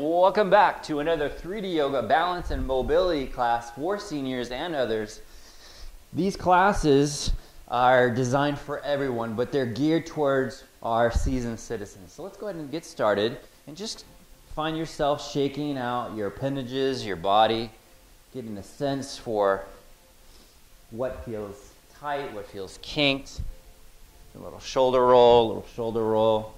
welcome back to another 3D Yoga Balance and Mobility class for seniors and others. These classes are designed for everyone, but they're geared towards our seasoned citizens. So let's go ahead and get started and just find yourself shaking out your appendages, your body, getting a sense for what feels tight, what feels kinked. A little shoulder roll, a little shoulder roll.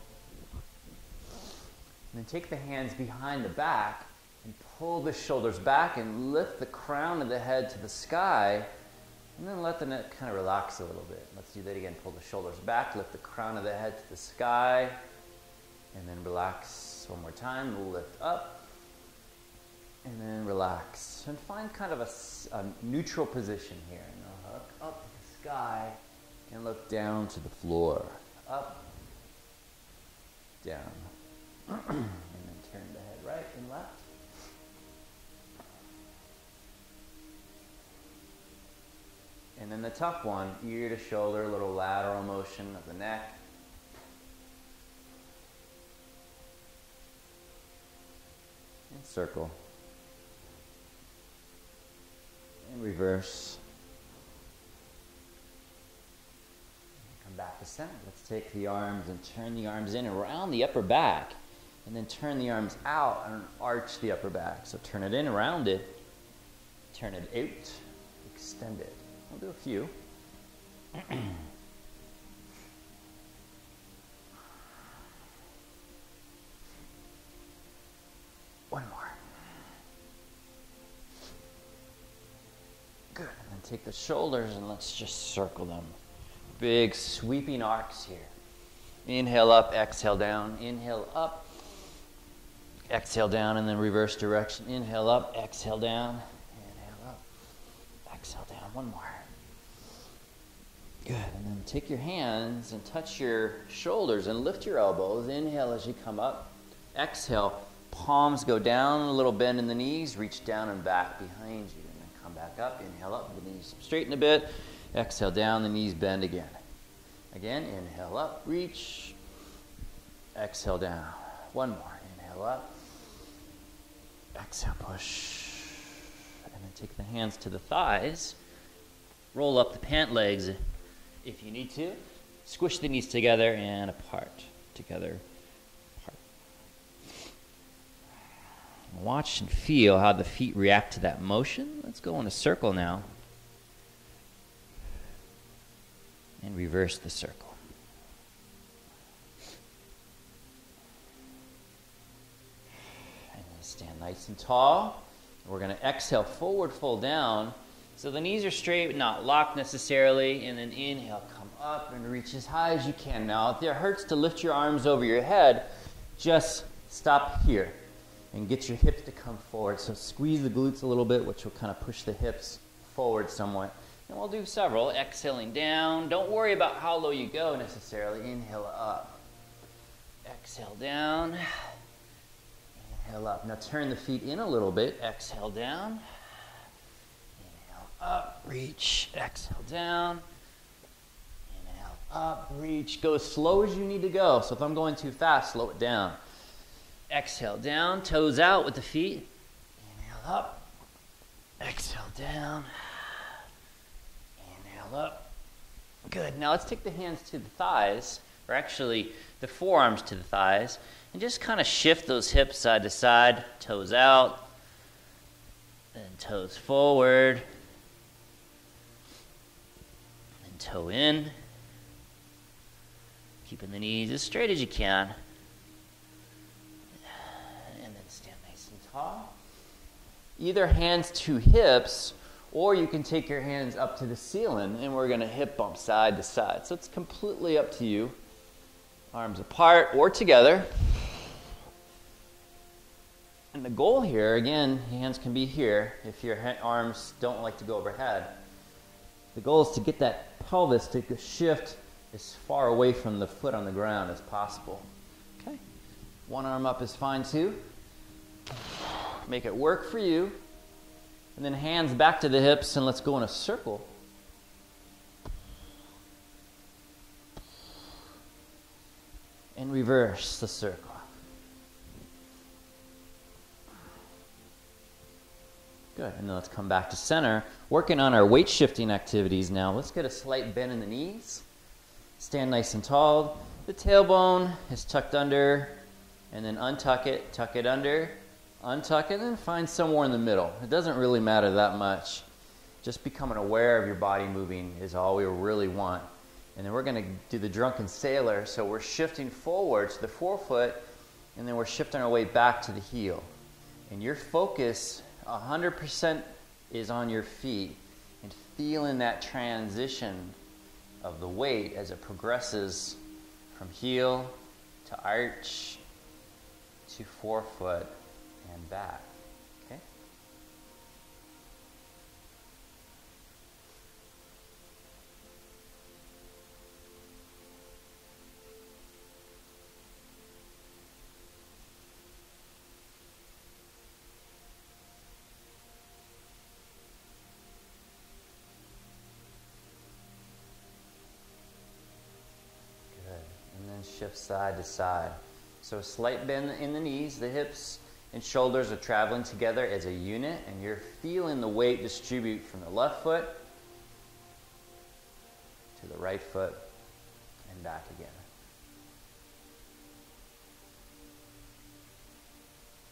And then take the hands behind the back and pull the shoulders back and lift the crown of the head to the sky. And then let the neck kind of relax a little bit. Let's do that again. Pull the shoulders back, lift the crown of the head to the sky. And then relax one more time. Lift up. And then relax. And find kind of a neutral position here. And hook up to the sky and look down to the floor. Up, down. And then turn the head right and left. And then the tough one, ear to shoulder, a little lateral motion of the neck. And circle. And reverse. And come back to center. Let's take the arms and turn the arms in and around the upper back. And then turn the arms out and arch the upper back. So turn it in, round it, turn it out, extend it. We'll do a few. One more. Good. And then take the shoulders and let's just circle them. Big sweeping arcs here. Inhale up, exhale down. Inhale up. Exhale down and then reverse direction. Inhale up, exhale down. Inhale up, exhale down. One more. Good. And then take your hands and touch your shoulders and lift your elbows. Inhale as you come up. Exhale. Palms go down, a little bend in the knees. Reach down and back behind you. And then come back up. Inhale up, the knees straighten a bit. Exhale down, the knees bend again. Again, inhale up, reach. Exhale down. One more. Inhale up. Exhale, push. And then take the hands to the thighs. Roll up the pant legs if you need to. Squish the knees together and apart. Together, apart. Watch and feel how the feet react to that motion. Let's go in a circle now. And reverse the circle. Stand nice and tall. We're going to exhale, forward fold down. So the knees are straight, not locked necessarily. And then inhale, come up and reach as high as you can. Now, if it hurts to lift your arms over your head, just stop here and get your hips to come forward. So squeeze the glutes a little bit, which will kind of push the hips forward somewhat. And we'll do several. Exhaling down. Don't worry about how low you go necessarily. Inhale up. Exhale down. Inhale up. Now turn the feet in a little bit. Exhale down. Inhale up. Reach. Exhale down. Inhale up. Reach. Go as slow as you need to go. So if I'm going too fast, slow it down. Exhale down. Toes out with the feet. Inhale up. Exhale down. Inhale up. Good. Now let's take the hands to the thighs, or actually the forearms to the thighs. And just kind of shift those hips side to side, toes out, then toes forward, then toe in, keeping the knees as straight as you can, and then stand nice and tall. Either hands to hips, or you can take your hands up to the ceiling, and we're going to hip bump side to side. So it's completely up to you. Arms apart or together. And the goal here, again, hands can be here if your arms don't like to go overhead. The goal is to get that pelvis to shift as far away from the foot on the ground as possible. Okay. One arm up is fine too. Make it work for you. And then hands back to the hips and let's go in a circle. And reverse the circle. Good, and then let's come back to center. Working on our weight shifting activities now. Let's get a slight bend in the knees. Stand nice and tall. The tailbone is tucked under, and then untuck it, tuck it under, untuck it, and find somewhere in the middle. It doesn't really matter that much. Just becoming aware of your body moving is all we really want. And then we're going to do the drunken sailor, so we're shifting forward to the forefoot, and then we're shifting our weight back to the heel. And your focus 100% is on your feet and feeling that transition of the weight as it progresses from heel to arch to forefoot and back. Okay? Shift side to side. So a slight bend in the knees, the hips and shoulders are traveling together as a unit, and you're feeling the weight distribute from the left foot to the right foot and back again.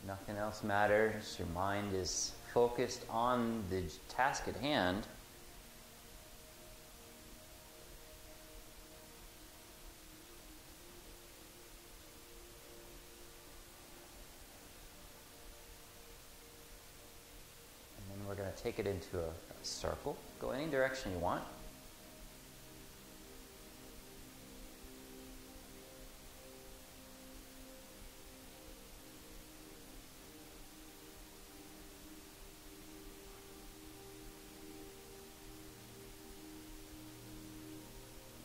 Nothing else matters. Your mind is focused on the task at hand. We're going to take it into a circle. Go any direction you want.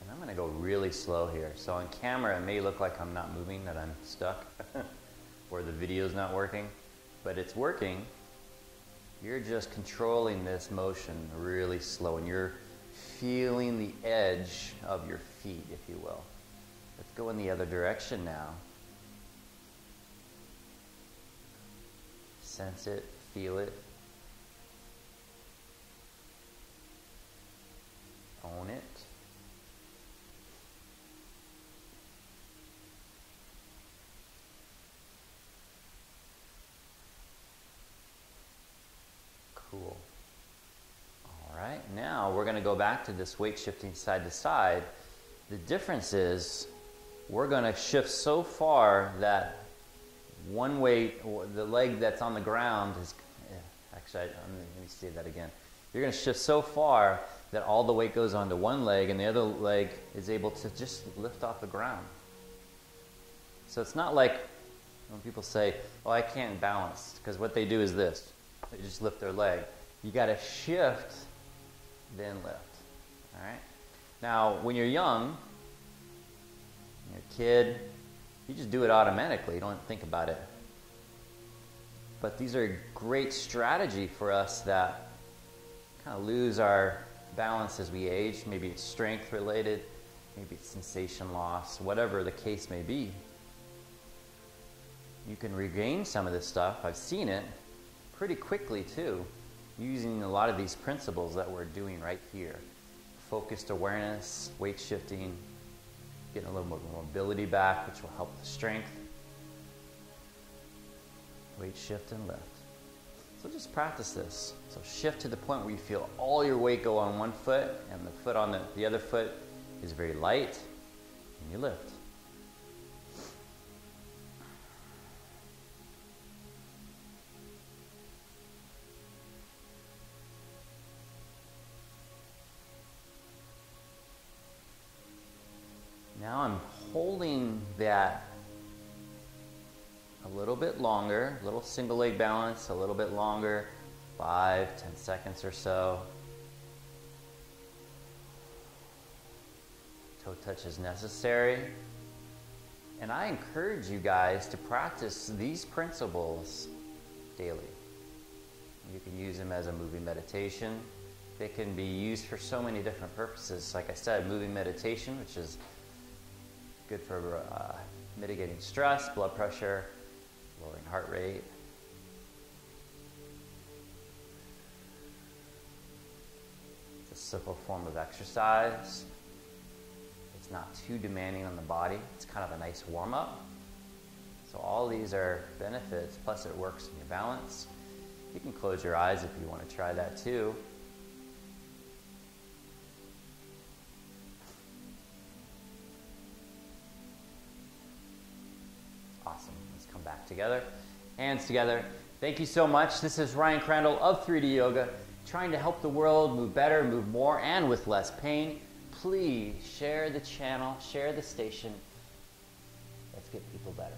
And I'm going to go really slow here. So on camera it may look like I'm not moving, that I'm stuck, or the video's not working, but it's working. You're just controlling this motion really slow, and you're feeling the edge of your feet, if you will. Let's go in the other direction now. Sense it, feel it, own it. Cool. All right, now we're going to go back to this weight shifting side to side. The difference is we're going to shift so far that one weight, the leg that's on the ground is, actually, let me say that again. You're going to shift so far that all the weight goes onto one leg and the other leg is able to just lift off the ground. So it's not like when people say, oh, I can't balance, because what they do is this. They just lift their leg. You got to shift, then lift. All right? Now, when you're young, you're a kid, you just do it automatically. You don't think about it. But these are a great strategy for us that kind of lose our balance as we age. Maybe it's strength related, maybe it's sensation loss, whatever the case may be. You can regain some of this stuff. I've seen it pretty quickly too, using a lot of these principles that we're doing right here. Focused awareness, weight shifting, getting a little more mobility back, which will help the strength. Weight shift and lift. So just practice this. So shift to the point where you feel all your weight go on one foot, and the foot on the other foot is very light, and you lift. Now I'm holding that a little bit longer, a little single leg balance, a little bit longer, 5, 10 seconds or so. Toe touch is necessary. And I encourage you guys to practice these principles daily. You can use them as a moving meditation. They can be used for so many different purposes. Like I said, moving meditation, which is good for mitigating stress, blood pressure, lowering heart rate. simple form of exercise. It's not too demanding on the body. It's kind of a nice warm-up. So all these are benefits, plus it works in your balance. You can close your eyes if you want to try that too. Awesome. Let's come back together. Hands together. Thank you so much. This is Ryan Crandall of 3D Yoga, trying to help the world move better, move more, and with less pain. Please share the channel, share the station. Let's get people better.